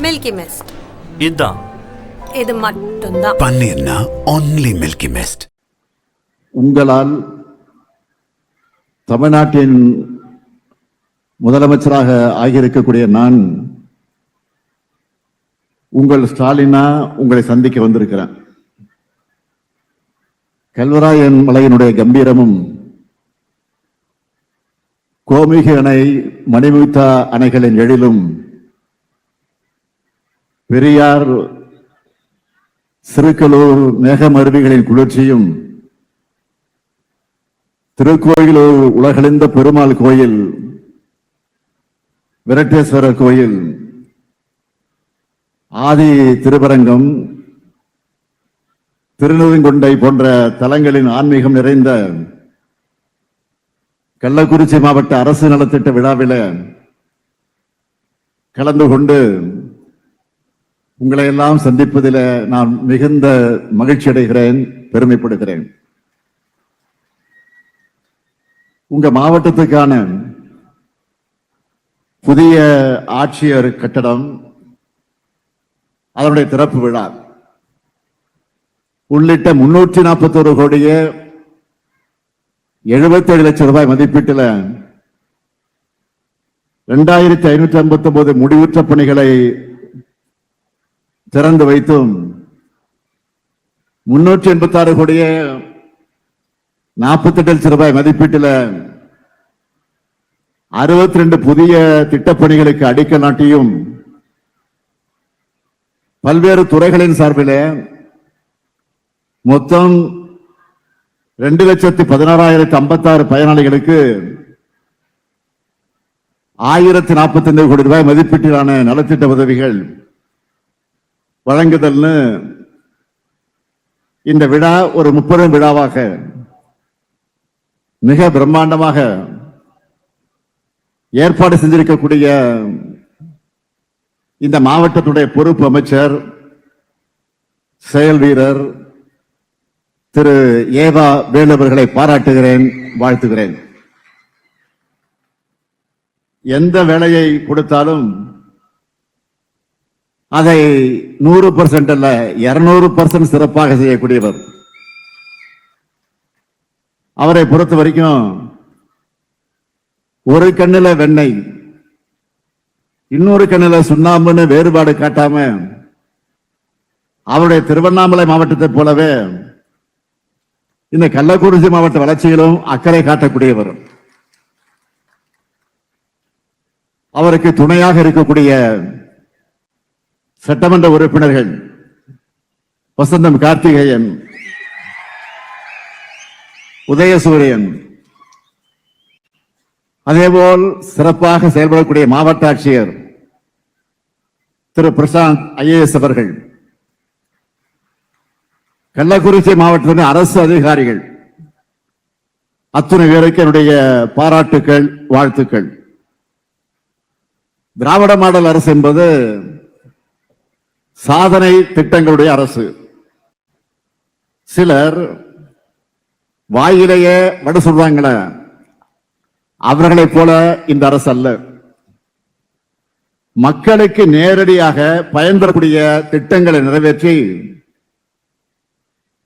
Milky mist. இதுதான். இது மட்டும்தான். பன்னீர்னா only மில்கி மிஸ்ட். உங்களால் தமிழ்நாட்டின் முதலமைச்சராக ஆகியிருக்கக்கூடிய நான் உங்கள் ஸ்டாலினா உங்களை சந்திக்க வந்திருக்கிறேன். கல்வராயன் மலையினுடைய கம்பீரமும் கோமிகை அணை, மணிமுக்தா அணைகளின் எழிலும், பெரியார், சிறுக்கலூர் மேகமருவிகளின் குளிர்ச்சியும், திருக்கோயிலூர் உலகளந்த பெருமாள் கோயில், விரட்டேஸ்வரர் கோயில், ஆதி திருவரங்கம், திருநெடுங்கொண்டை போன்ற தலங்களின் ஆன்மீகம் நிறைந்த கள்ளக்குறிச்சி மாவட்ட அரசு நலத்திட்ட விழாவில் கலந்து கொண்டு உங்களை எல்லாம் சந்திப்பதில் நான் மிகுந்த மகிழ்ச்சி அடைகிறேன், பெருமைப்படுகிறேன். உங்க மாவட்டத்துக்கான புதிய ஆட்சியர் கட்டடம், அதனுடைய திறப்பு விழா உள்ளிட்ட 341 கோடியே 77 லட்சம் ரூபாய் மதிப்பீட்டில் 2559 முடிவுற்ற பணிகளை திறந்து வைத்தும் 386 கோடியே 48 லட்சம் ரூபாய் மதிப்பீட்டில் 62 புதிய திட்டப்பணிகளுக்கு அடிக்கல் நாட்டியும் பல்வேறு துறைகளின் சார்பில் மொத்தம் 2,16,056 பயனாளிகளுக்கு 1045 கோடி ரூபாய் மதிப்பீட்டிலான நலத்திட்ட உதவிகள் வழங்குதல்னு இந்த விழா ஒரு 30 விழாவாக மிக பிரம்மாண்டமாக ஏற்பாடு செஞ்சிருக்கக்கூடிய இந்த மாவட்டத்துடைய பொறுப்பு அமைச்சர், செயல் வீரர் திரு ஏவா வேலு அவர்களை பாராட்டுகிறேன், வாழ்த்துகிறேன். எந்த வேலையை கொடுத்தாலும் அதை 100% அல்ல 200% சிறப்பாக செய்யக்கூடியவர். அவரை பொறுத்த வரைக்கும் ஒரு கண்ணுல வெண்ணெய், இன்னொரு கண்ணுல சுண்ணாம்புன்னு வேறுபாடு காட்டாம அவருடைய திருவண்ணாமலை மாவட்டத்தை போலவே இந்த கள்ளக்குறிச்சி மாவட்ட வளர்ச்சியிலும் அக்கறை காட்டக்கூடியவர். அவருக்கு துணையாக இருக்கக்கூடிய சட்டமன்ற உறுப்பினர்கள் வசந்தம் கார்த்திகேயன், உதயசூரியன், அதேபோல் சிறப்பாக செயல்படக்கூடிய மாவட்ட ஆட்சியர் திரு பிரசாந்த் IAS அவர்கள், கள்ளக்குறிச்சி மாவட்டத்தின் அரசு அதிகாரிகள் அத்துணை பேருக்கு என்னுடைய பாராட்டுக்கள், வாழ்த்துக்கள். திராவிட மாடல் அரசு என்பது சாதனை திட்டங்களுடைய அரசு. சிலர் வாயிலேயே வட சொல்றாங்கள, அவர்களைப் போல இந்த அரசு அல்ல. மக்களுக்கு நேரடியாக பயன் தரக்கூடிய திட்டங்களை நிறைவேற்றி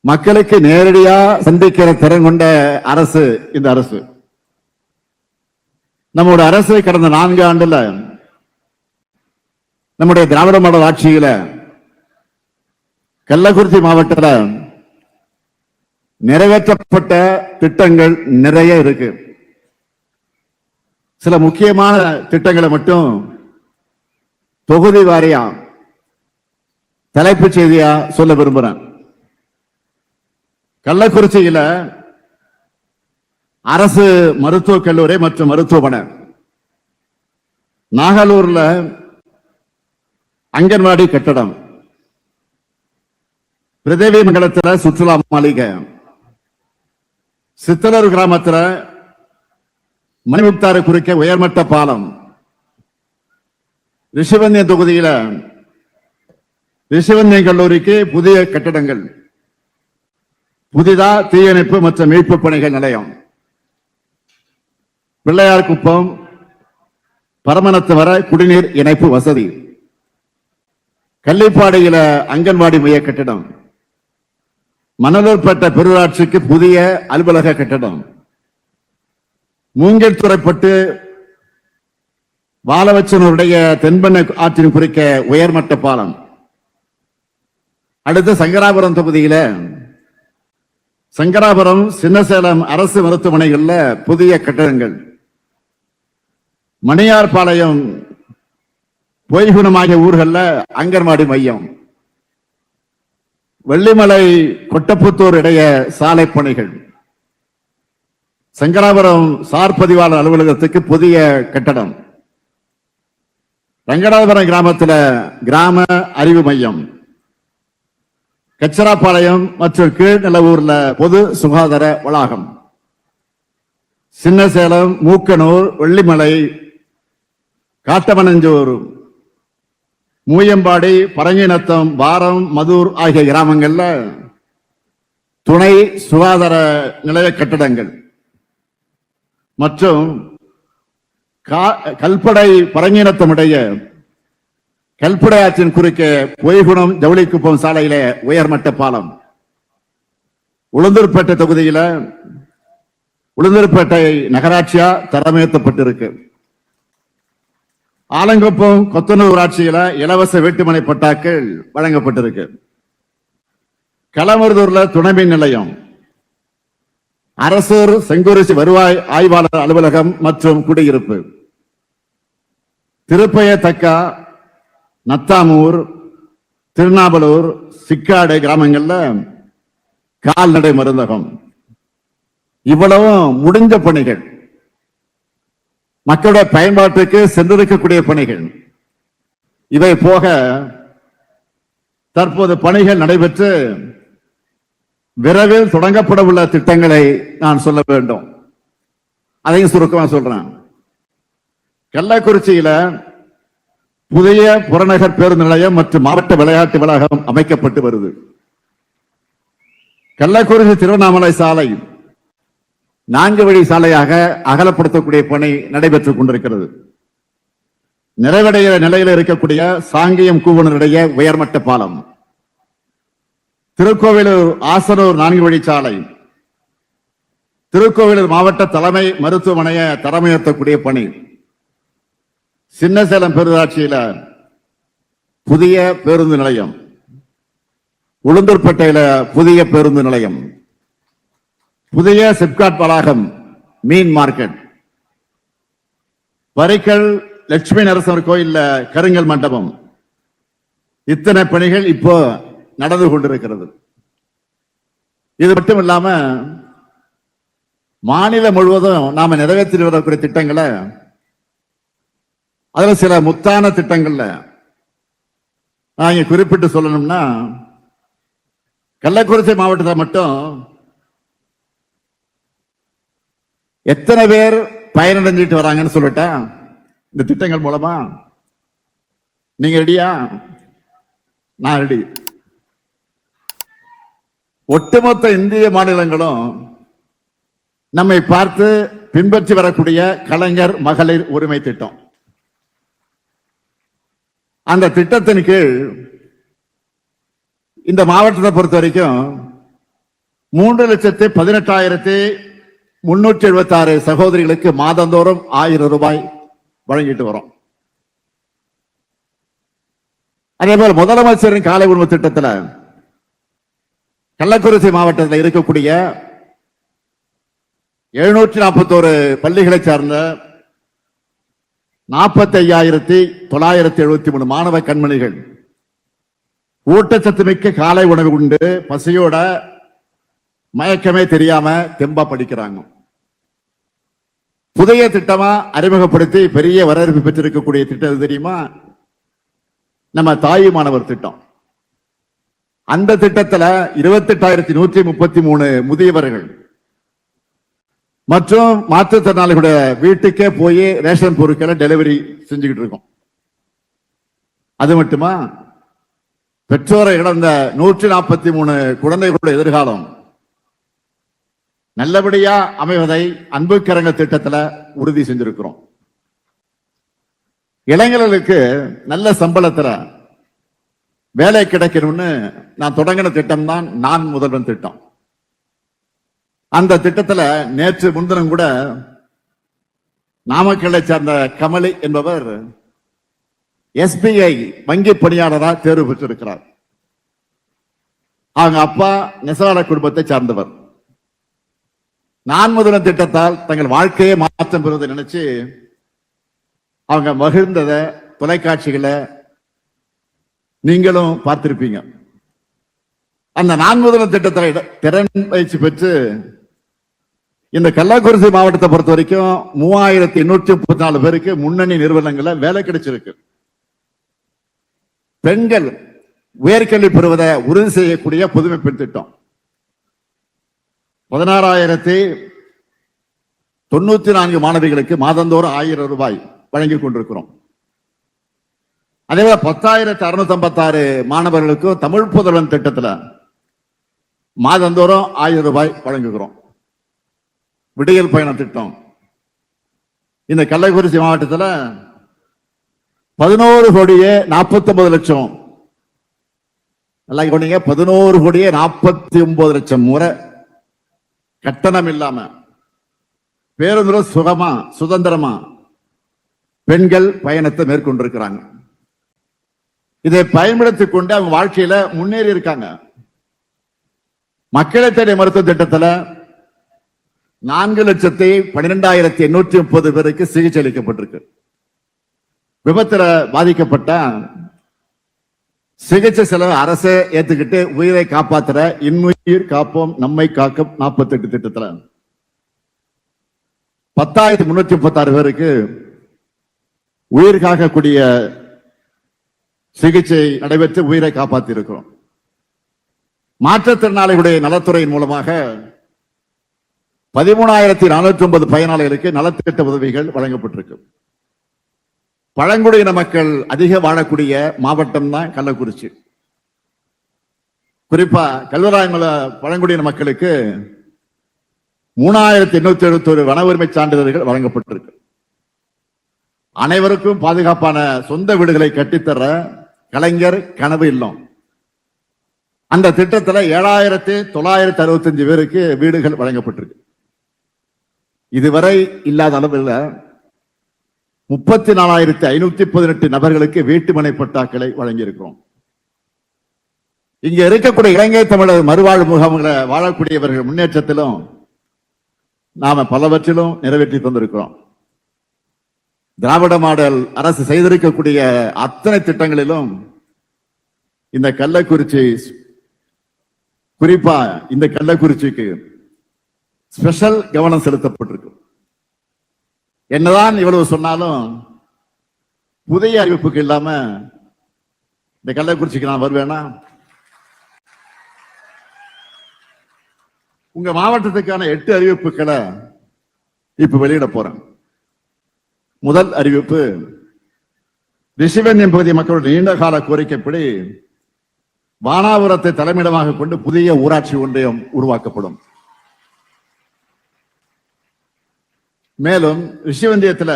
மக்களுக்கு நேரடியா சந்திக்கிற திறன் கொண்ட அரசு இந்த அரசு. நம்முடைய அரசு கடந்த 4 ஆண்டுல நம்முடைய திராவிட மாடல் ஆட்சியில கள்ளக்குறிச்சி மாவட்டத்தில் நிறைவேற்றப்பட்ட திட்டங்கள் நிறைய இருக்கு. சில முக்கியமான திட்டங்களை மட்டும் தொகுதி வாரியா தலைப்புச் செய்தியா சொல்ல விரும்புறேன். கள்ளக்குறிச்சியில அரசு மருத்துவக் கல்லூரி மற்றும் மருத்துவமனை, நாகலூர்ல அங்கன்வாடி கட்டடம், பிரதேவி மங்கலத்தில் சுற்றுலா மாளிகை, சித்தலூர் கிராமத்தில் மணிமுக்தாறு குறுக்கே உயர்மட்ட பாலம், ரிஷிவந்தியம் தொகுதியில ரிஷிவந்தியம் கல்லூரிக்கு புதிய கட்டடங்கள், புதிதா தீயணைப்பு மற்றும் மீட்பு பணிகள் நிலையம், பிள்ளையார் குப்பம் பரமனத்து வர குடிநீர் இணைப்பு வசதி, கள்ளிப்பாடியில அங்கன்வாடி மைய கட்டிடம், மணலூர்பேட்டை பெருராட்சிக்கு புதிய அலுவலக கட்டிடம், மூங்கில் துறைப்பட்டு வாழவச்சனுடைய தென்பெண்ணை ஆற்றின் குறிக்க உயர்மட்ட பாலம், அடுத்து சங்கராபுரம் தொகுதியில சங்கராபுரம் சின்னசேலம் அரசு மருத்துவமனைகள்ல புதிய கட்டடங்கள், மணியார்பாளையம் பொய்குணம் ஆகிய ஊர்கள்ல அங்கன்வாடி மையம், வெள்ளிமலை கொட்டப்புத்தூர் இடையே சாலை பணிகள், சங்கராபுரம் சார் பதிவாளர் அலுவலகத்துக்கு புதிய கட்டடம், ரங்கநாதபுரம் கிராமத்தில் கிராம அறிவு மையம், கச்சராப்பாளையம் மற்றும் கீழ்நிலவூர்ல பொது சுகாதார வளாகம், சின்னசேலம் மூக்கனூர் வெள்ளிமலை காட்டமனஞ்சூர் மூயம்பாடி பரங்கிநத்தம் வாரம் மதூர் ஆகிய கிராமங்கள்ல துணை சுகாதார நிலைய கட்டடங்கள் மற்றும் கல்படை பரங்கிநத்தம் இடைய கல்படை ஆற்றின் குறுக்கே பொய்குணம் ஜவுளிக்குப்பம் சாலையில உயர்மட்ட பாலம், உளுந்தூர்பேட்டை தொகுதியில உளுந்தூர்பேட்டை நகராட்சியா தரமேற்றப்பட்டிருக்கு. ஆலங்குப்பம் கொத்தனூர் ஊராட்சியில இலவச வீட்டுமனை பட்டாக்கள் வழங்கப்பட்டிருக்கு. களமருதூர்ல துணைமின் நிலையம், அரசூர் செங்குறிச்சி வருவாய் ஆய்வாளர் அலுவலகம் மற்றும் குடியிருப்பு, திருப்பயத்தக்கா நத்தாமூர் திருநாவலூர் சிக்காடு கிராமங்கள்ல கால்நடை மருந்தகம். இவ்வளவும் முடிஞ்ச பணிகள், மக்களுடைய பயன்பாட்டுக்கு சென்றிருக்கக்கூடிய பணிகள். இவை போக தற்போது பணிகள் நடைபெற்று விரைவில் தொடங்கப்பட உள்ள திட்டங்களை நான் சொல்ல வேண்டும். அதையும் சுருக்கமா சொல்றேன். கள்ளக்குறிச்சியில புதிய புறநகர் பேருந்து நிலையம் மற்றும் மாவட்ட விளையாட்டு வளாகம் அமைக்கப்பட்டு வருது. கள்ளக்குறிச்சி திருவண்ணாமலை சாலை 4 வழி சாலையாக அகலப்படுத்தக்கூடிய பணி நடைபெற்றுக் கொண்டிருக்கிறது. நிறைவடைய நிலையில் இருக்கக்கூடிய சாங்கியம் கூவனருடைய உயர்மட்ட பாலம், திருக்கோவிலூர் ஆசனூர் 4 வழி சாலை, திருக்கோவிலூர் மாவட்ட தலைமை மருத்துவமனையை தரமுயர்த்தக்கூடிய பணி, சின்னசேலம் பேரூராட்சியில புதிய பேருந்து நிலையம், உளுந்தூர்பேட்டையில புதிய பேருந்து நிலையம், புதிய சிப்காட் வளாகம், மீன் மார்க்கெட், வரிக்கல் லட்சுமி நரசிம்மர் கோயில்ல கருங்கல் மண்டபம். இத்தனை பணிகள் இப்போ நடந்து கொண்டிருக்கிறது. இது மட்டும் இல்லாம மாநிலம் முழுவதும் நாம நிறைவேற்றி வரக்கூடிய திட்டங்களை, அதுல சில முத்தான திட்டங்கள்ல நான் இங்க குறிப்பிட்டு சொல்லணும்னா, கள்ளக்குறிச்சி மாவட்டத்தில் மட்டும் எத்தனை பேர் பயனடைஞ்சிட்டு வராங்கன்னு சொல்லிட்டா, இந்த திட்டங்கள் மூலமா நீங்க ரெடியா? நான் ரெடி. ஒட்டுமொத்த இந்திய மாநிலங்களும் நம்மை பார்த்து பின்பற்றி வரக்கூடிய கலைஞர் மகளிர் உரிமை திட்டம். அந்த திட்டத்தின் கீழ் இந்த மாவட்டத்தை பொறுத்த வரைக்கும் 3,18,376 சகோதரிகளுக்கு மாதந்தோறும் 1000 ரூபாய் வழங்கிட்டு வரோம். அதே போல முதலமைச்சரின் காலை உணவு திட்டத்தில் கள்ளக்குறிச்சி மாவட்டத்தில் இருக்கக்கூடிய 741 பள்ளிகளை சார்ந்த 45,973 மாணவ கண்மணிகள் ஊட்டச்சத்து மிக்க காலை உணவு உண்டு பசியோட மயக்கமே தெரியாம தெம்பா படிக்கிறாங்க. புதிய திட்டமா அறிமுகப்படுத்தி பெரிய வரவேற்பு பெற்றிருக்கக்கூடிய திட்டம் தெரியுமா? நம்ம தாய் மாணவர் திட்டம். அந்த திட்டத்துல 28,133 முதியவர்கள் மற்றும் மாற்றுத்திறனாளிகளுடைய வீட்டுக்கே போய் ரேஷன் பொருட்களை டெலிவரி செஞ்சுக்கிட்டு இருக்கோம். அது மட்டுமா, பெற்றோரை இழந்த 143 குழந்தைகளுடைய எதிர்காலம் நல்லபடியா அமைவதை அன்புக்கரங்க திட்டத்துல உறுதி செஞ்சிருக்கிறோம். இளைஞர்களுக்கு நல்ல சம்பளத்துல வேலை கிடைக்கணும்னு நான் தொடங்கின திட்டம் தான் நான் முதல்வன் திட்டம். அந்த திட்டத்துல நேற்று முன்தினம் கூட நாமக்கல்லை சார்ந்த கமலி என்பவர் SBI வங்கி பணியாளராக தேர்வு பெற்றிருக்கிறார். அவங்க அப்பா நெசவாளர் குடும்பத்தை சார்ந்தவர். நான் முதல்வன் திட்டத்தால் தங்கள் வாழ்க்கையை மாற்றம் பெறுவதை நினைச்சு அவங்க மகிழ்ந்தத தொலைக்காட்சிகளை நீங்களும் பார்த்திருப்பீங்க. அந்த நான் முதல்வன் திட்டத்தில் திறன் பயிற்சி பெற்று இந்த கள்ளக்குறிச்சி மாவட்டத்தை பொறுத்த வரைக்கும் 3834 பேருக்கு முன்னணி நிறுவனங்கள்ல வேலை கிடைச்சிருக்கு. பெண்கள் உயர்கல்வி பெறுவதை உறுதி செய்யக்கூடிய புதுமை பெண் திட்டம் 16,094 மாணவிகளுக்கு மாதந்தோறும் 1000 ரூபாய் வழங்கிக் கொண்டிருக்கிறோம். அதேபோல 10,656 மாணவர்களுக்கும் தமிழ் புதல்வன் திட்டத்தில் மாதந்தோறும் 1000 ரூபாய் வழங்குகிறோம். விடியல் பயண திட்டம் இந்த கள்ளக்குறிச்சி மாவட்டத்தில் 11,49,00,000 நல்லா சொன்னீங்க. 11,49,00,000 முறை கட்டணம் இல்லாம பேருந்துல சுகமா சுதந்திரமா பெண்கள் பயணத்தை மேற்கொண்டிருக்கிறாங்க. இதை பயன்படுத்திக் கொண்டு அவங்க வாழ்க்கையில முன்னேறி இருக்காங்க. மக்களை தேடிய மருத்துவ திட்டத்துல 4,12,830 பேருக்கு சிகிச்சை அளிக்கப்பட்டிருக்கு. விபத்துல பாதிக்கப்பட்ட சிகிச்சை செலவு அரசே ஏத்துக்கிட்டு உயிரை காப்பாத்துற இன்னுயிர் காப்போம் நம்மை காக்கும் 48 திட்டத்துல 10,336 பேருக்கு உயிர் காக்கக்கூடிய சிகிச்சை நடைபெற்று உயிரை காப்பாற்றி இருக்கிறோம். மாற்றுத்திறனாளிகளுடைய நலத்துறையின் மூலமாக 13,409 பயனாளிகளுக்கு நலத்திட்ட உதவிகள் வழங்கப்பட்டிருக்கு. பழங்குடியின மக்கள் அதிக வாழக்கூடிய மாவட்டம் தான் கள்ளக்குறிச்சி. குறிப்பா கல்வராயமல பழங்குடியின மக்களுக்கு 3,871 வன உரிமை சான்றிதழ்கள் வழங்கப்பட்டிருக்கு. அனைவருக்கும் பாதுகாப்பான சொந்த வீடுகளை கட்டித்தர கலைஞர் கனவு இல்லம் அந்த திட்டத்தில் 7,965 பேருக்கு வீடுகள் வழங்கப்பட்டிருக்கு. இதுவரை இல்லாத அளவில் 34,518 நபர்களுக்கு வீட்டுமனை பட்டாக்களை வழங்கியிருக்கிறோம். இங்க இருக்கக்கூடிய இலங்கை தமிழர் மறுவாழ்வு முகாம்களை வாழக்கூடியவர்கள் முன்னேற்றத்திலும் நாம பலவற்றிலும் நிறைவேற்றி தந்திருக்கிறோம். திராவிட மாடல் அரசு செய்திருக்கக்கூடிய அத்தனை திட்டங்களிலும் இந்த கள்ளக்குறிச்சி குறிப்பா இந்த கள்ளக்குறிச்சிக்கு ஸ்பெஷல் கவனம் செலுத்தப்பட்டிருக்கு. என்னதான் இவ்வளவு சொன்னாலும் புதிய அறிவிப்புக்கு இல்லாம இந்த கள்ளக்குறிச்சிக்கு நான் வருவேனா? உங்க மாவட்டத்துக்கான 8 அறிவிப்புகளை இப்ப வெளியிட போறேன். முதல் அறிவிப்பு, ரிஷிவன்யம் பகுதி மக்களுடைய நீண்ட கால கோரிக்கைப்படி வானாபுரத்தை தலைமையிடமாக கொண்டு புதிய ஊராட்சி ஒன்றியம் உருவாக்கப்படும். மேலும் ரிஷிவந்தியத்தில்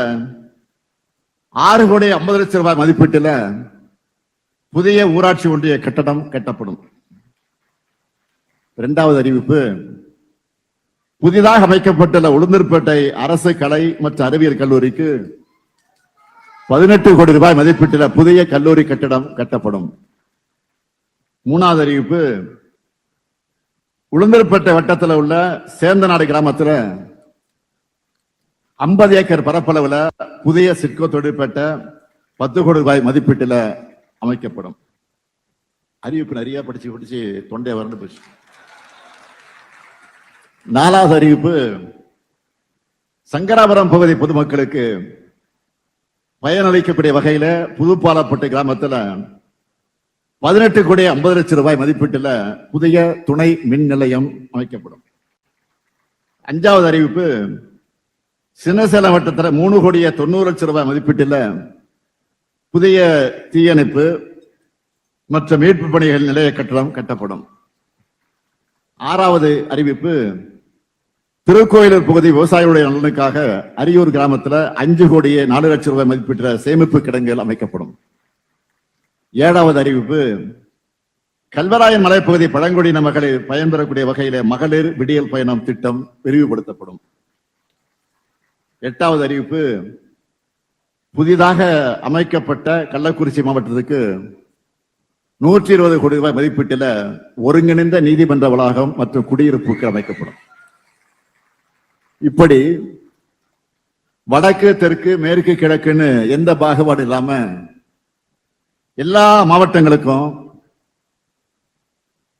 6,50,00,000 ரூபாய் மதிப்பீட்டில் புதிய ஊராட்சி ஒன்றிய கட்டடம் கட்டப்படும். இரண்டாவது அறிவிப்பு, புதிதாக அமைக்கப்பட்டுள்ள உளுந்தூர்பேட்டை அரசு கலை மற்றும் அறிவியல் கல்லூரிக்கு 18 கோடி ரூபாய் மதிப்பீட்டில் புதிய கல்லூரி கட்டடம் கட்டப்படும். மூணாவது அறிவிப்பு, உளுந்தூர்பேட்டை வட்டத்தில் உள்ள சேந்தநாடு கிராமத்தில் 50 ஏக்கர் பரப்பளவில் புதிய சிட்கோ தொழிற்பேட்டை 10 கோடி ரூபாய் மதிப்பீட்டில் அமைக்கப்படும். அறிவிப்பு நிறைய படிச்சு தொண்டை வறண்டு போச்சு. நாலாவது அறிவிப்பு, சங்கராபுரம் பகுதி பொதுமக்களுக்கு பயனளிக்கக்கூடிய வகையில புதுப்பாலப்பட்டு கிராமத்தில் 18,50,00,000 ரூபாய் மதிப்பீட்டில் புதிய துணை மின் நிலையம் அமைக்கப்படும். அஞ்சாவது அறிவிப்பு, சின்னசேலம் வட்டத்தில் 3,90,00,000 ரூபாய் மதிப்பீட்டில் புதிய தீயணைப்பு மற்றும் மீட்பு பணிகள் நிலைய கட்டடம் கட்டப்படும். ஆறாவது அறிவிப்பு, திருக்கோயிலூர் பகுதி விவசாயிகளுடைய நலனுக்காக அரியூர் கிராமத்தில் 5,04,00,000 ரூபாய் மதிப்பீட்டில் சேமிப்பு கிடங்குகள் அமைக்கப்படும். ஏழாவது அறிவிப்பு, கல்வராயன் மலைப்பகுதி பழங்குடியின மகளிர் பயன்பெறக்கூடிய வகையிலே மகளிர் விடியல் பயணம் திட்டம் விரிவுபடுத்தப்படும். 8வது அறிவிப்பு, புதிதாக அமைக்கப்பட்ட கள்ளக்குறிச்சி மாவட்டத்துக்கு 120 கோடி ரூபாய் மதிப்பீட்டில் ஒருங்கிணைந்த நீதிமன்ற வளாகம் மற்றும் குடியிருப்புக்கு அமைக்கப்படும். இப்படி வடக்கு தெற்கு மேற்கு கிழக்குன்னு எந்த பாகுபாடு இல்லாம எல்லா மாவட்டங்களுக்கும்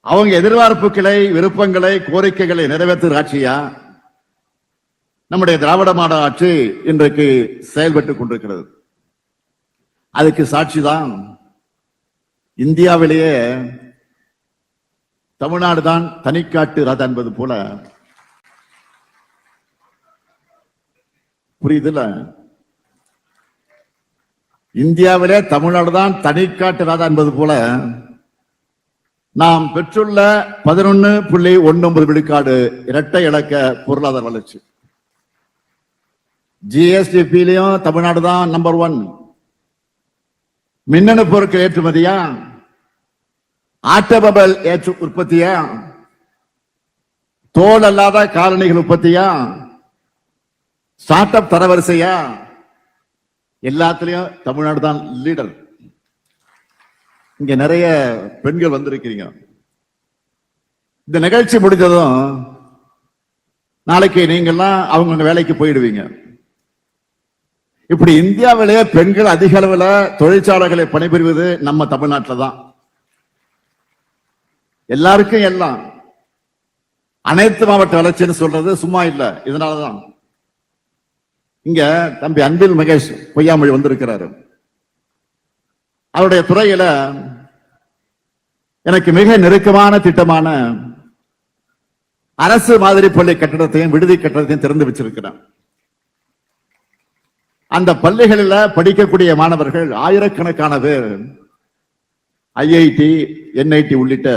அவங்க எதிர்பார்ப்புகளை, விருப்பங்களை, கோரிக்கைகளை நிறைவேற்றுகிற ஆட்சியா நம்முடைய திராவிட மாடல் ஆட்சி இன்றைக்கு செயல்பட்டுக் கொண்டிருக்கிறது. அதுக்கு சாட்சிதான் இந்தியாவிலேயே தமிழ்நாடு தான் தனிக்காட்டு ராஜா என்பது போல. புரியுதுல? இந்தியாவிலே தமிழ்நாடு தான் தனிக்காட்டு ராஜா என்பது போல நாம் பெற்றுள்ள 11.19 விழுக்காடு இரட்டை இலக்க பொருளாதார வளர்ச்சி. ஜிஎஸ்டிபிலையும் தமிழ்நாடு தான் நம்பர் 1. மின்னணு பொருட்கள் ஏற்றுமதியா, ஆட்டோமொபைல் உற்பத்தியா, தோல் அல்லாத காலணிகள் உற்பத்தியா, ஸ்டார்ட் அப் தரவரிசையா, எல்லாத்திலையும் தமிழ்நாடு தான் லீடர். இங்க நிறைய பெண்கள் வந்திருக்கிறீங்க. இந்த நிகழ்ச்சி முடிஞ்சதும் நாளைக்கு நீங்கெல்லாம் அவங்க வேலைக்கு போயிடுவீங்க. இப்படி இந்தியாவிலேயே பெண்கள் அதிக அளவில் தொழிற்சாலைகளை பணிபுரிவது நம்ம தமிழ்நாட்டில் தான். எல்லாருக்கும் எல்லாம் அனைத்து மாவட்ட வளர்ச்சின்னு சொல்றது சும்மா இல்ல. இதனாலதான் இங்க தம்பி அன்பில் மகேஷ் பொய்யாமொழி வந்திருக்கிறாரு. அவருடைய துறையில எனக்கு மிக நெருக்கமான திட்டமான அரசு மாதிரி பள்ளி கட்டடத்தையும் விடுதி கட்டடத்தையும் திறந்து வச்சிருக்கிறார். அந்த பள்ளிகளில் படிக்கக்கூடிய மாணவர்கள் ஆயிரக்கணக்கான பேர் ஐஐடி, என்ஐடி உள்ளிட்ட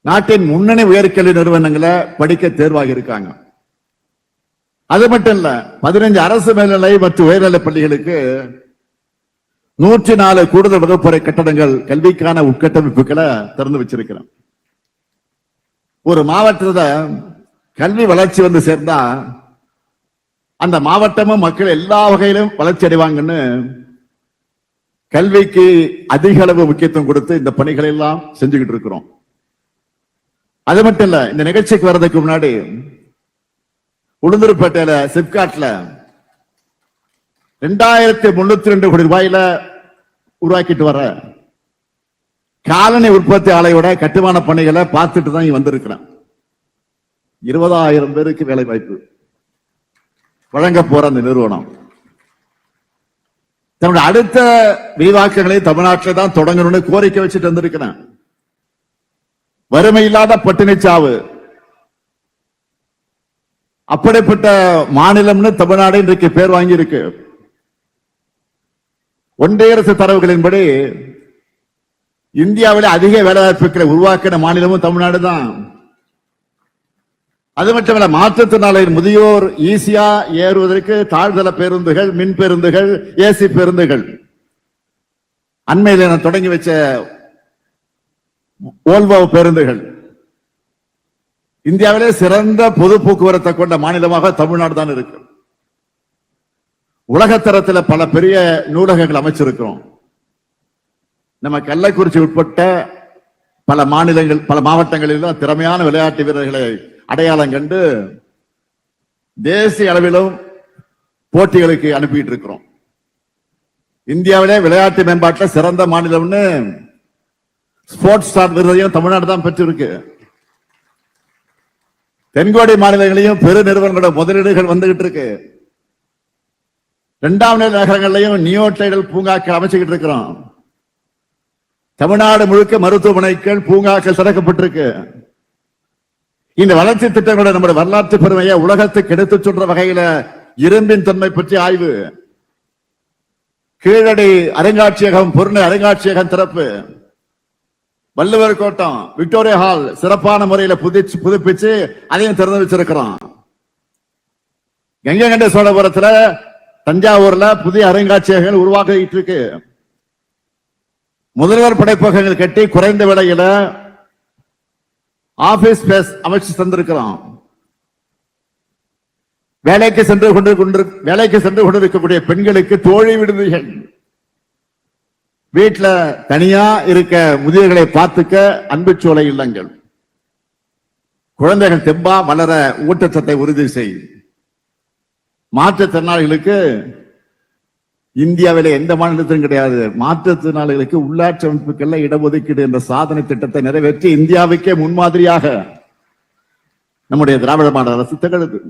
நாட்டின் முன்னணி உயர்கல்வி நிறுவனங்களை படிக்க தேர்வாகி இருக்காங்க. அது மட்டும் இல்ல, 15 அரசு மேல்நிலை மற்றும் உயர்நிலை பள்ளிகளுக்கு 104 கூடுதல் வகுப்பறை கட்டடங்கள் கல்விக்கான உட்கட்டமைப்புகளை திறந்து வச்சிருக்கிறோம். ஒரு மாவட்டத்துல கல்வி வளர்ச்சி வந்து சேர்ந்தா அந்த மாவட்டமும் மக்கள் எல்லா வகையிலும் வளர்ச்சி அடைவாங்கன்னு கல்விக்கு அதிக அளவு முக்கியத்துவம் கொடுத்து இந்த பணிகளை எல்லாம் செஞ்சுக்கிட்டு இருக்கிறோம். அது மட்டும் இல்ல, இந்த நிகழ்ச்சிக்கு வர்றதுக்கு முன்னாடி உளுந்தூர்பேட்டையில சிப்காட்ல 2302 கோடி ரூபாயில உருவாக்கிட்டு வர காலனி உற்பத்தி ஆலையோட கட்டுமான பணிகளை பார்த்துட்டு தான் வந்திருக்கிறேன். 20,000 பேருக்கு வேலை வாய்ப்பு வழங்க போற அந்த நிறுவனம் தன்னுடைய அடுத்த விரிவாக்கங்களை தமிழ்நாட்டில் தான் தொடங்கணும்னு கோரிக்கை வச்சுட்டு வந்திருக்கிறேன். வறுமை இல்லாத பட்டினிச்சாவு அப்படிப்பட்ட மாநிலம்னு தமிழ்நாடு இன்றைக்கு பேர் வாங்கி இருக்கு. ஒன்றிய அரசு தரவுகளின்படி இந்தியாவில் அதிக வேலைவாய்ப்புகளை உருவாக்கின மாநிலமும் தமிழ்நாடு தான். அது மட்டுமல்ல, மாற்றுத்திறனாளிகள் முதியோர் ஈஸியா ஏறுவதற்கு தாழ்தள பேருந்துகள், மின் பேருந்துகள், ஏசி பேருந்துகள், அண்மையில் நான் தொடங்கி வச்ச ஓல்வோ பேருந்துகள், இந்தியாவிலே சிறந்த பொது போக்குவரத்தை கொண்ட மாநிலமாக தமிழ்நாடு தான் இருக்கு. உலகத்தரத்தில் பல பெரிய நூலகங்கள் அமைச்சிருக்கிறோம். நம்ம கள்ளக்குறிச்சி உட்பட்ட பல மாநிலங்கள், பல மாவட்டங்களிலும் திறமையான விளையாட்டு வீரர்களை அடையாளம் கண்டு தேசிய அளவிலும் போட்டிகளுக்கு அனுப்பிட்டு இருக்கிறோம். இந்தியாவிலே விளையாட்டு மேம்பாட்டில் சிறந்த மாநிலம்னு ஸ்போர்ட்ஸ் ஸ்டார் விருதையும் தமிழ்நாடு தான் பெற்றிருக்கு. தென்கோடி மாநிலங்களையும் பெரு நிறுவனங்களோட முதலீடுகள் வந்துகிட்டு இருக்கு. 2ஆம் நிலை நகரங்களையும் நியோ டைடல் பூங்காக்கள் அமைச்சுக்கிட்டு இருக்கிறோம். தமிழ்நாடு முழுக்க மருத்துவமனைகள், பூங்காக்கள் திறக்கப்பட்டிருக்கு. இந்த வளர்ச்சி திட்டங்களோட நம்முடைய வரலாற்று பெருமையை உலகத்துக்கு எடுத்துச் சொல்ற வகையில இரும்பின் தன்மை பற்றி ஆய்வு, கீழடி அருங்காட்சியகம், பொருணை அருங்காட்சியகம் திறப்பு, வள்ளுவர் கோட்டம், விக்டோரியா ஹால் சிறப்பான முறையில புதுப்பிச்சு அதையும் திறந்து வச்சிருக்கிறோம். கங்கை கொண்ட சோழபுரத்துல, தஞ்சாவூர்ல புதிய அருங்காட்சியகங்கள் உருவாக்கிட்டு இருக்கு. முதல்வர் படைப்பகங்கள் கட்டி குறைந்த விலையில ஆபீஸ் ஸ்பேஸ் அமைச்சு தந்திருக்கிறோம். வேலைக்கு சென்று கொண்டிருக்கக்கூடிய பெண்களுக்கு தோழி விடுதிகள், வீட்டுல தனியா இருக்க முதியவர்களை பார்த்துக்க அன்புச்சோலை இல்லங்கள், குழந்தைகள் தெம்பா வளர ஊட்டச்சத்தை உறுதி செய்யும். மாற்றுத்திறனாளிகளுக்கு இந்தியாவிலே எந்த மாநிலத்திலும் கிடையாது, மாற்றுத்திறனாளிகளுக்கு உள்ளாட்சி அமைப்புகள்ல இடஒதுக்கீடு என்ற சாதனை திட்டத்தை நிறைவேற்றி இந்தியாவுக்கே முன்மாதிரியாக நம்முடைய திராவிட மாடல் அரசு திகழுது.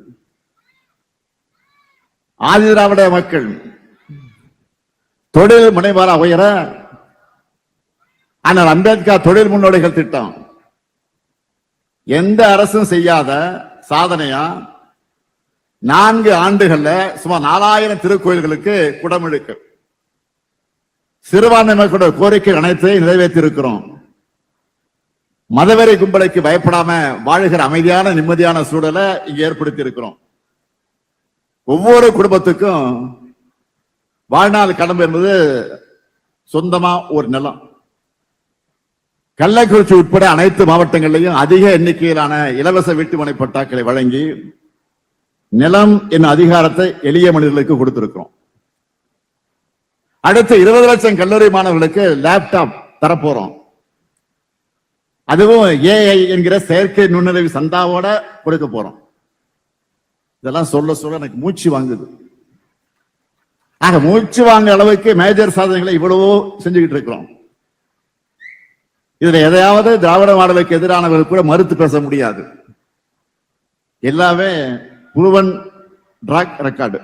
ஆதி திராவிட மக்கள் தொழில் முனைவராக உயர ஆனால் அம்பேத்கர் தொழில் முன்னோடிகள் திட்டம் எந்த அரசும் செய்யாத சாதனையா 4 ஆண்டுகள்ல சுமார் 4000 திருக்கோயில்களுக்கு குடமுழுக்கு. சிறுபான்மை மக்களோட கோரிக்கை அனைத்தையும் நிறைவேற்றி இருக்கிறோம். மதவெறி கும்பலுக்கு பயப்படாம வாழுகிற அமைதியான நிம்மதியான சூழலை இங்க ஏற்படுத்தி இருக்கிறோம். ஒவ்வொரு குடும்பத்துக்கும் வாழ்நாள் கடமை என்பது சொந்தமா ஒரு நிலம். கள்ளக்குறிச்சி உட்பட அனைத்து மாவட்டங்களிலும் அதிக எண்ணிக்கையிலான இலவச வீட்டுமனை பட்டாக்களை வழங்கி நிலம் என்னும் அதிகாரத்தை எளிய மனிதர்களுக்கு கொடுத்திருக்கிறோம். அடுத்த 20 லட்சம் கல்லூரி மாணவர்களுக்கு லேப்டாப் தரப்போறோம். அதுவும் ஏஐ என்கிற செயற்கை நுண்ணறிவு சந்தாவோட கொடுக்க போறோம். இதெல்லாம் சொல்ல சொல்ல எனக்கு மூச்சு வாங்குது. ஆக மூச்சு வாங்க அளவுக்கு மேஜர் சாதனைகளை இவ்வளவோ செஞ்சுக்கிட்டு இருக்கிறோம். இதுல எதையாவது திராவிட மாடலுக்கு எதிரானவர்கள் கூட மறுத்து பேச முடியாது. எல்லாமே புருவன் ட்ராக் ரெக்கார்டு.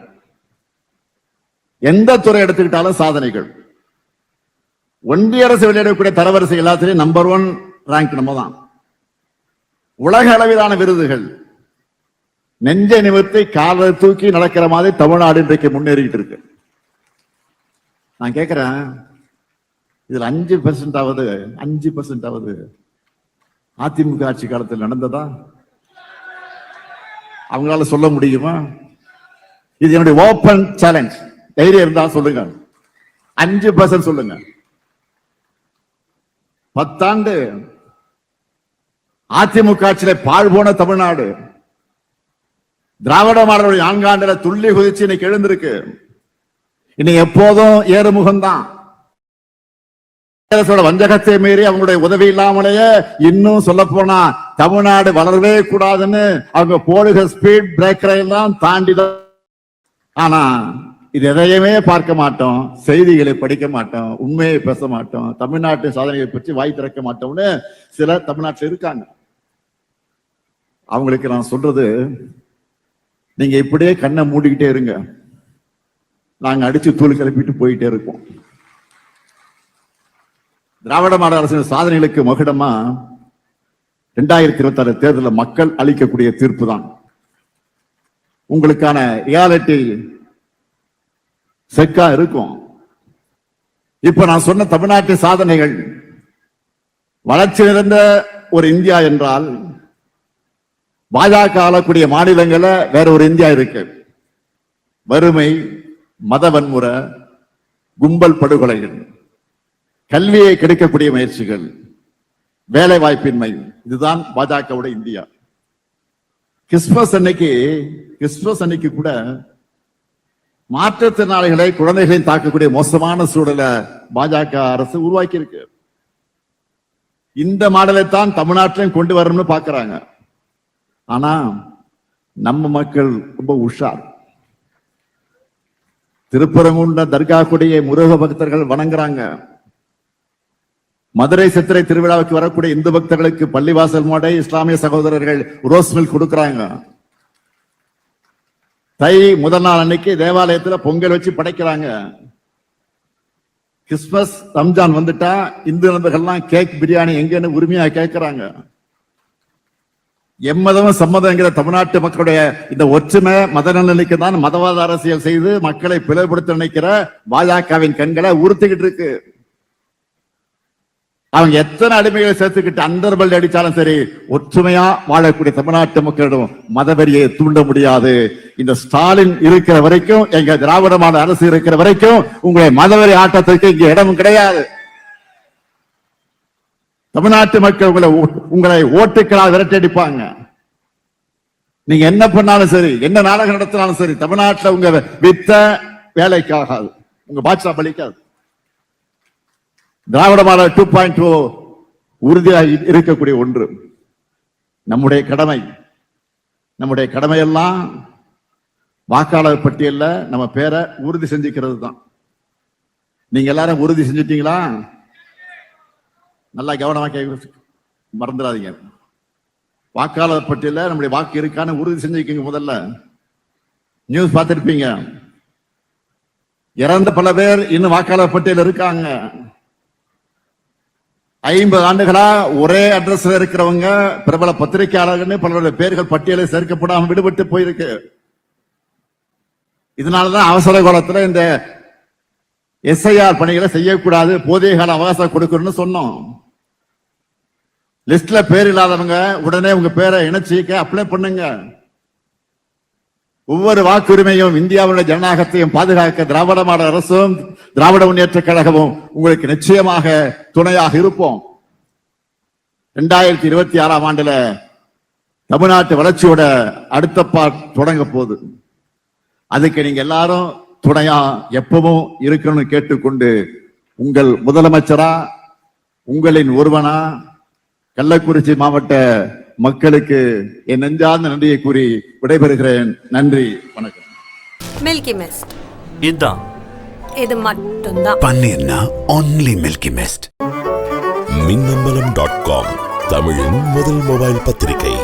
எந்த துறை எடுத்துக்கிட்டாலும் சாதனைகள். ஒன்றிய அரசு வெளியிடக்கூடிய தரவரிசை எல்லாத்திலையும் நம்பர் 1 ரேங்க் நம்ம தான். உலக அளவிலான விருதுகள் நெஞ்சை நிமிர்த்தி காலை தூக்கி நடக்கிற மாதிரி தமிழ்நாடு இன்றைக்கு முன்னேறிட்டு இருக்கு. நான் கேட்கிறேன், இதுல 5% அதிமுக ஆட்சி காலத்தில் நடந்ததா? அவங்களால சொல்ல முடியுமா? இது என்னுடைய ஓபன் சேலஞ்ச். தைரியம் இருந்தா சொல்லுங்க, 5% சொல்லுங்க. 10 ஆண்டு அதிமுக ஆட்சியில பாழ் போன தமிழ்நாடு திராவிட மாடலுடைய 4 ஆண்டுல துள்ளி குதிச்சு இன்னைக்கு எழுந்திருக்கு. இன்னைக்கு எப்போதும் ஏறுமுகம்தான். வஞ்சகத்தை மீறி அவங்களுடைய உதவி இல்லாமலேயே இன்னும் சொல்ல போனா தமிழ்நாடு வளரவே கூடாதுன்னு அவங்க போடுகிற ஸ்பீட் பிரேக்கரை எல்லாம் தாண்டிதான். ஆனா இது எதையுமே பார்க்க மாட்டோம், செய்திகளை படிக்க மாட்டோம், உண்மையை பேச மாட்டோம், தமிழ்நாட்டு சாதனைகளை பற்றி வாய் திறக்க மாட்டோம்னு சில தமிழ்நாட்டில் இருக்காங்க. அவங்களுக்கு நான் சொல்றது, நீங்க இப்படியே கண்ணை மூடிக்கிட்டே இருங்க, நாங்க அடிச்சு தூள் கிளப்பிட்டு போயிட்டே இருக்கோம். திராவிட மாடல் அரசின் சாதனைகளுக்கு மகுடமா 2026 தேர்தலில் மக்கள் அளிக்கக்கூடிய தீர்ப்பு தான் உங்களுக்கான ரியாலிட்டி செக்கா இருக்கும். இப்ப நான் சொன்ன தமிழ்நாட்டு சாதனைகள் வளர்ச்சி நிறைந்த ஒரு இந்தியா என்றால் பாஜக ஆளக்கூடிய மாநிலங்கள வேற ஒரு இந்தியா இருக்கு. வறுமை, மத வன்முறை, கும்பல் படுகொலைகள், கல்வியை கெடுக்கக்கூடிய முயற்சிகள், வேலை வாய்ப்பின்மை, இதுதான் பாஜகவுடைய இந்தியா. கிறிஸ்துமஸ் அன்னைக்கு கூட மாற்றுத்திறனாளிகளை, குழந்தைகளையும் தாக்கக்கூடிய மோசமான சூழலை பாஜக அரசு உருவாக்கி இருக்கு. இந்த மாடலை தான் தமிழ்நாட்டிலும் கொண்டு வரணும்னு பாக்குறாங்க. ஆனா நம்ம மக்கள் ரொம்ப உஷார். திருப்பரங்குன்ற தர்கா கொடியை முருக பக்தர்கள் வணங்குறாங்க. மதுரை சித்திரை திருவிழாவுக்கு வரக்கூடிய இந்து பக்தர்களுக்கு பள்ளிவாசல் மாடை இஸ்லாமிய சகோதரர்கள் ரோஸ் மில்க் கொடுக்கறாங்க. தை முதல் நாள் அன்னைக்கு தேவாலயத்துல பொங்கல் வச்சு படைக்கிறாங்க. கிறிஸ்துமஸ், ரம்ஜான் வந்துட்டா இந்து நண்பர்கள்லாம் கேக் பிரியாணி எங்கன்னு உரிமையா கேட்கிறாங்க. எம்மதமும் சம்மதங்கிற தமிழ்நாட்டு மக்களுடைய இந்த ஒற்றுமை மத நலனுக்கு தான் மதவாத அரசியல் செய்து மக்களை பிளவுபடுத்த நினைக்கிற பாஜகவின் கண்களை உறுத்திக்கிட்டு இருக்கு. அவங்க எத்தனை அடிமைகளை சேர்த்துக்கிட்டு அண்டர்பல் அடிச்சாலும் சரி, ஒற்றுமையா வாழக்கூடிய தமிழ்நாட்டு மக்களிடம் மதவெறியை தூண்ட முடியாது. இந்த ஸ்டாலின் இருக்கிற வரைக்கும், எங்க திராவிட மாடல் அரசு இருக்கிற வரைக்கும் உங்களுடைய மதவெறி ஆட்டத்திற்கு இங்க இடமும் கிடையாது. தமிழ்நாட்டு மக்கள் உங்களை ஓட்டுக்களால் விரட்டடிப்பாங்க. நீங்க என்ன பண்ணாலும் சரி, என்ன நாடகம் நடத்தினாலும் சரி, தமிழ்நாட்டில் உங்க வித்த வேலைக்காகாது, உங்க பாட்சா பலிக்காது. திராவிட மாடல் 2.0 உறுதியாக இருக்கக்கூடிய ஒன்று. நம்முடைய கடமையெல்லாம் வாக்காளர் பட்டியல்ல நம்ம பேரை உறுதி செஞ்சுக்கிறது தான். நீங்க எல்லாரும் உறுதி செஞ்சிட்டீங்களா? நல்லா கவனமா மறந்துடாதீங்க. வாக்காளர் பட்டியல நம்முடைய வாக்கு இருக்கான்னு உறுதி செஞ்சுக்கீங்க. முதல்ல நியூஸ் பார்த்திருப்பீங்க, இறந்த பல பேர் இன்னும் வாக்காளர் பட்டியல் இருக்காங்க. 50 ஆண்டுகளா ஒரே அட்ரஸ்ல இருக்கிறவங்க, பிரபல பத்திரிகையாளர்கள் பலருடைய பேர்கள் பட்டியலை சேர்க்கப்படாமல் விடுபட்டு போயிருக்கு. இதனாலதான் அவசர காலத்துல இந்த எஸ்ஐஆர் பணிகளை செய்யக்கூடாது, போதிய கால அவகாசம் கொடுக்கணும்னு சொன்னோம். லிஸ்ட்ல பேர் இல்லாதவங்க உடனே உங்க பேரை இணைச்சிக்க அப்ளை பண்ணுங்க. ஒவ்வொரு வாக்குரிமையும் இந்தியாவுடைய ஜனநாயகத்தையும் பாதுகாக்க திராவிட மாடல் அரசும் திராவிட முன்னேற்ற கழகமும் உங்களுக்கு நிச்சயமாக துணையாக இருப்போம். 2026ஆம் ஆண்டுல தமிழ்நாட்டு வளர்ச்சியோட அடுத்த பார்ட் தொடங்க போகுது. அதுக்கு நீங்க எல்லாரும் துணையா எப்பவும் இருக்கணும்னு கேட்டுக்கொண்டு, உங்கள் முதலமைச்சரா, உங்களின் ஒருவனா, கள்ளக்குறிச்சி மாவட்ட மக்களுக்கு என் நெஞ்சார்ந்த நன்றியை கூறி விடைபெறுகிறேன். நன்றி, வணக்கம். மில்கி மிஸ்ட் இதான் இது மட்டும்தான். பன்னீர்னா only Milky Mist. மின்னம்பலம்.com தமிழின் முதல் மொபைல் பத்திரிகை.